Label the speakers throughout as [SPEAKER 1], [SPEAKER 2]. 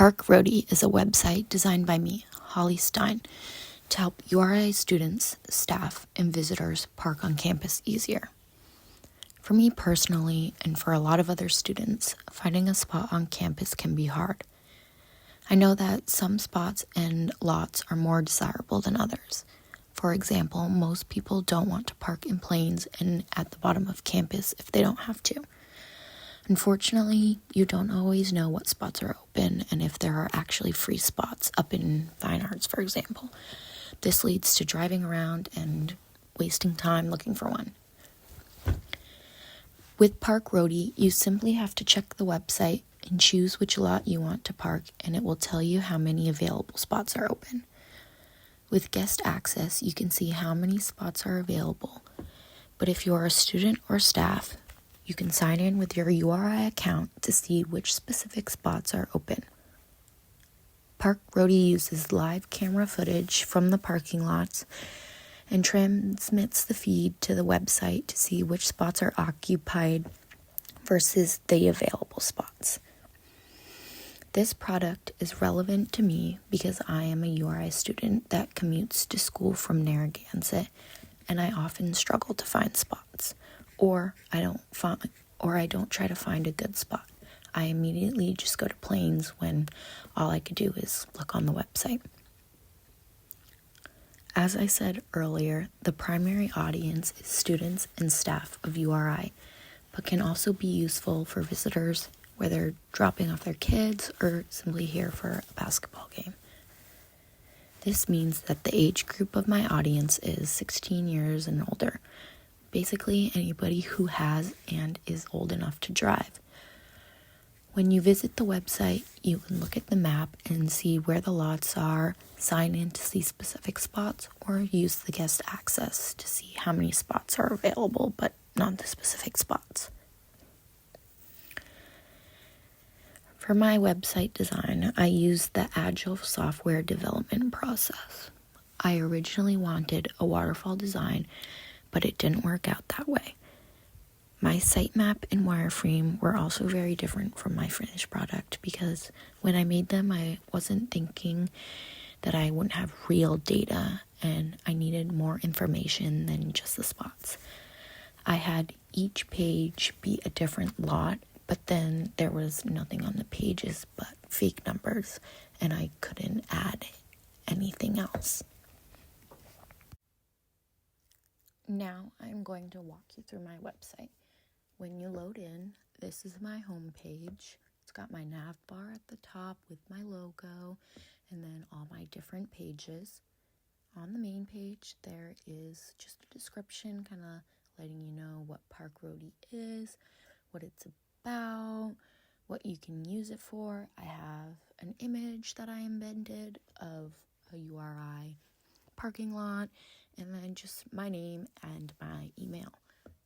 [SPEAKER 1] Park Roadie is a website designed by me, Holly Stein, to help URI students, staff, and visitors park on campus easier. For me personally, and for a lot of other students, finding a spot on campus can be hard. I know that some spots and lots are more desirable than others. For example, most people don't want to park in planes and at the bottom of campus if they don't have to. Unfortunately, you don't always know what spots are open and if there are actually free spots up in fine arts, for example. This leads to driving around and wasting time looking for one. With Park Roadie, you simply have to check the website and choose which lot you want to park, and it will tell you how many available spots are open. With guest access, you can see how many spots are available, but if you are a student or staff, you can sign in with your URI account to see which specific spots are open. Park Roadie uses live camera footage from the parking lots and transmits the feed to the website to see which spots are occupied versus the available spots. This product is relevant to me because I am a URI student that commutes to school from Narragansett, and I often struggle to find spots, or I don't try to find a good spot. I immediately just go to Plains when all I could do is look on the website. As I said earlier, the primary audience is students and staff of URI, but can also be useful for visitors, whether dropping off their kids or simply here for a basketball game. This means that the age group of my audience is 16 years and older, basically anybody who has and is old enough to drive. When you visit the website, you can look at the map and see where the lots are, sign in to see specific spots, or use the guest access to see how many spots are available, but not the specific spots. For my website design, I used the Agile software development process. I originally wanted a waterfall design, but it didn't work out that way. My sitemap and wireframe were also very different from my finished product because when I made them, I wasn't thinking that I wouldn't have real data and I needed more information than just the spots. I had each page be a different lot, but then there was nothing on the pages but fake numbers, and I couldn't add anything else. Now I'm going to walk you through my website. When you load in, this is my home page. It's got my nav bar at the top with my logo and then all my different pages. On the main page, there is just a description kind of letting you know what Park Roadie is, what it's about, what you can use it for. I have an image that I embedded of a URI parking lot, and then just my name and my email.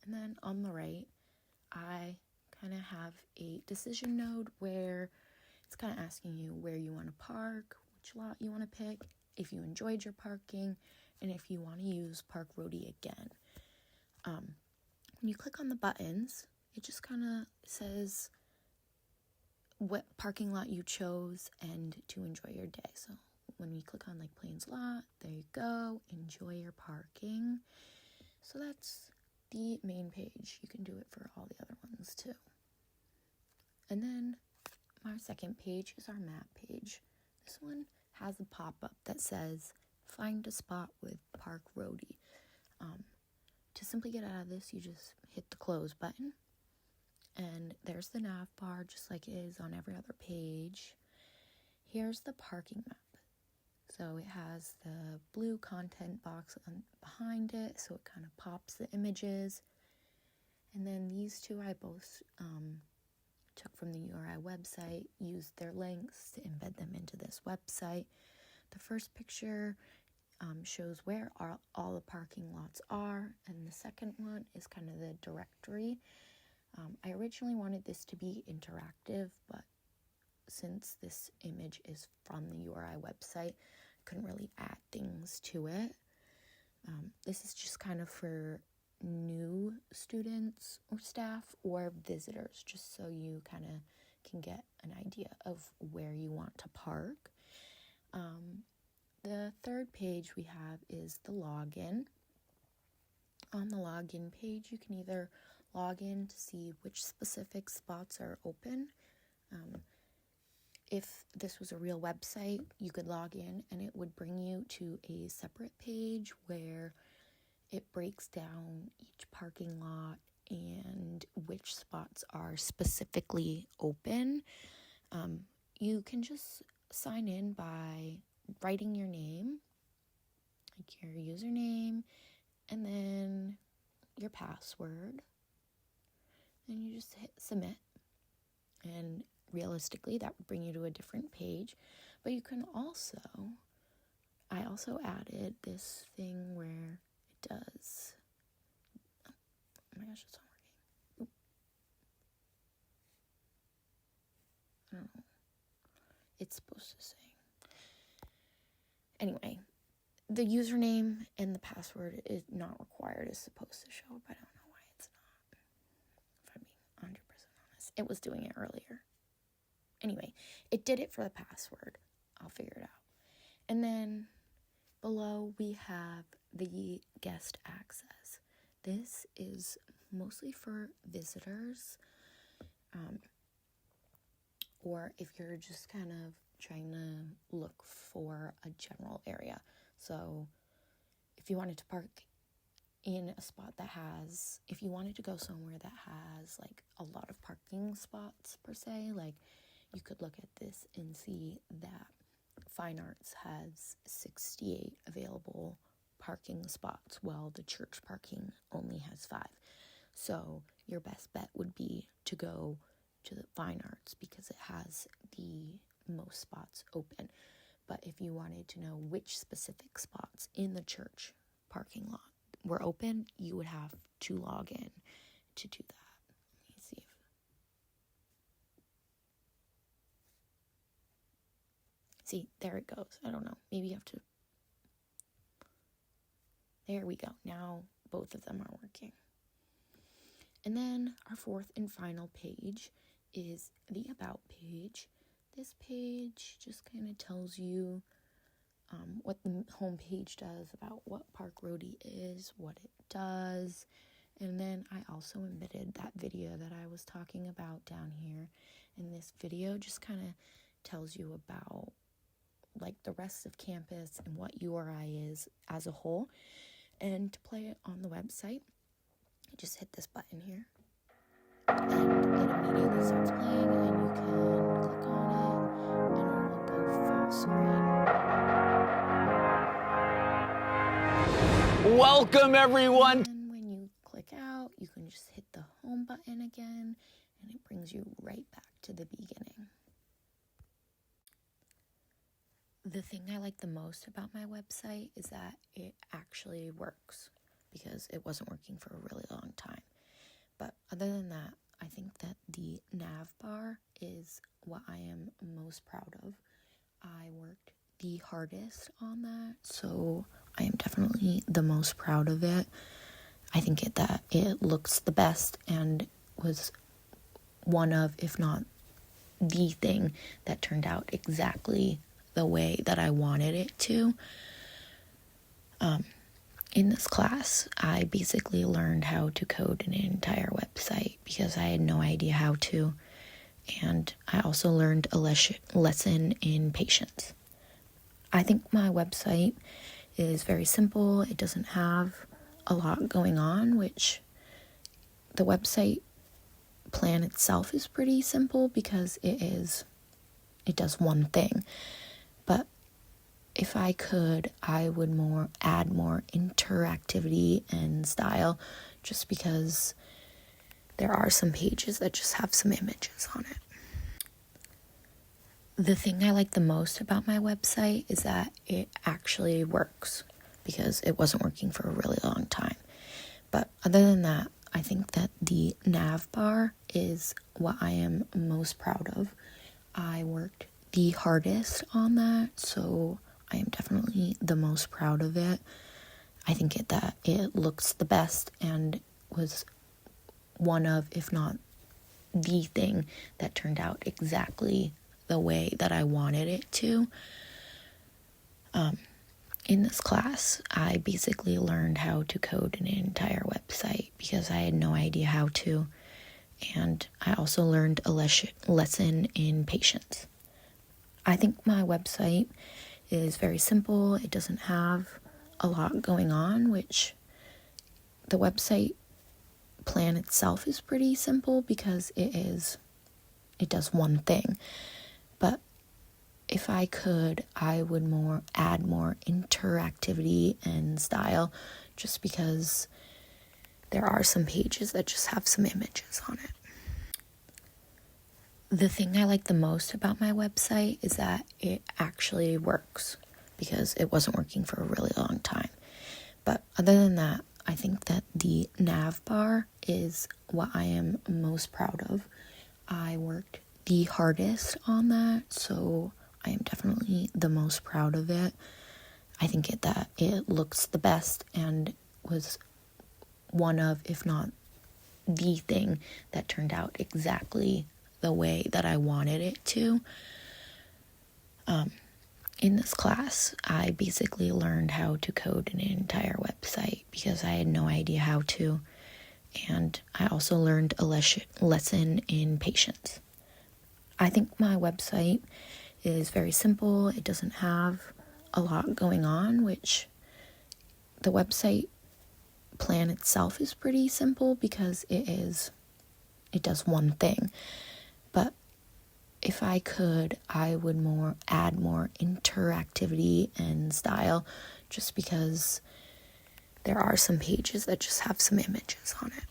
[SPEAKER 1] And then on the right, I kind of have a decision node where it's kind of asking you where you want to park, which lot you want to pick, if you enjoyed your parking, and if you want to use Park Roadie again. When you click on the buttons, it just kind of says what parking lot you chose and to enjoy your day. So when we click on like Plains lot, there you go, enjoy your parking. So that's the main page. You can do it for all the other ones too. And then my second page is our map page. This one has a pop-up that says find a spot with Park Roadie. To simply get out of this, you just hit the close button, and there's the nav bar just like it is on every other page. Here's the parking map. So it has the blue content box behind it, so it kind of pops the images. And then these two I both took from the URI website, used their links to embed them into this website. The first picture shows where all the parking lots are, and the second one is kind of the directory. I originally wanted this to be interactive, but since this image is from the URI website, I couldn't really add things to it. This is just kind of for new students or staff or visitors, just so you kind of can get an idea of where you want to park. The third page we have is the login. On the login page, you can either log in to see which specific spots are open. If this was a real website, you could log in and it would bring you to a separate page where it breaks down each parking lot and which spots are specifically open. You can just sign in by writing your name, like your username, and then your password. And you just hit submit. And realistically, that would bring you to a different page. But you can also, I also added this thing where it does, oh my gosh, it's not working. Oop. I don't know. It's supposed to say. Anyway, the username and the password is not required. It's supposed to show, but I don't know why it's not. If I'm being 100% honest. It was doing it earlier. Anyway, it did it for the password. I'll figure it out. And then below we have the guest access. This is mostly for visitors, or if you're just kind of trying to look for a general area. So if you wanted to park in a spot that has, if you wanted to go somewhere that has like a lot of parking spots per se, like you could look at this and see that Fine Arts has 68 available parking spots, while the church parking only has 5. So your best bet would be to go to the Fine Arts because it has the most spots open. But if you wanted to know which specific spots in the church parking lot were open, you would have to log in to do that. Let me see if... See, there it goes. I don't know. Maybe you have to... There we go. Now both of them are working. And then our fourth and final page is the About page. This page just kind of tells you what the home page does, about what Park Roadie is, what it does. And then I also embedded that video that I was talking about down here. And this video just kind of tells you about like the rest of campus and what URI is as a whole. And to play it on the website, just hit this button here. And it immediately starts playing, and you can click on it, and it will go full screen.
[SPEAKER 2] Welcome, everyone.
[SPEAKER 1] And when you click out, you can just hit the home button again, and it brings you right back to the beginning. The thing I like the most about my website is that it actually works, because it wasn't working for a really long time. But other than that, I think that the nav bar is what I am most proud of. I worked the hardest on that, so I am definitely the most proud of it. I think that it looks the best and was one of, if not the thing that turned out exactly the way that I wanted it to. In this class, I basically learned how to code an entire website because I had no idea how to. And I also learned a lesson in patience. I think my website is very simple. It doesn't have a lot going on, which the website plan itself is pretty simple because it does one thing. But if I could, I would add more interactivity and style, just because there are some pages that just have some images on it. The thing I like the most about my website is that it actually works, because it wasn't working for a really long time. But other than that, I think that the nav bar is what I am most proud of. I worked the hardest on that, so I am definitely the most proud of it. I think that it looks the best and was one of, if not the thing that turned out exactly the way that I wanted it to. In this class, I basically learned how to code an entire website because I had no idea how to. And I also learned a lesson in patience. I think my website is very simple. It doesn't have a lot going on, which the website plan itself is pretty simple because it does one thing. But if I could, I would add more interactivity and style, just because there are some pages that just have some images on it. The thing I like the most about my website is that it actually works, because it wasn't working for a really long time. But other than that, I think that the nav bar is what I am most proud of. I worked the hardest on that, so I am definitely the most proud of it. I think that it looks the best and was one of, if not the thing that turned out exactly the way that I wanted it to. In this class, I basically learned how to code an entire website because I had no idea how to. And I also learned a lesson in patience. I think my website is very simple. It doesn't have a lot going on, which the website plan itself is pretty simple because it does one thing. But if I could, I would add more interactivity and style, just because there are some pages that just have some images on it.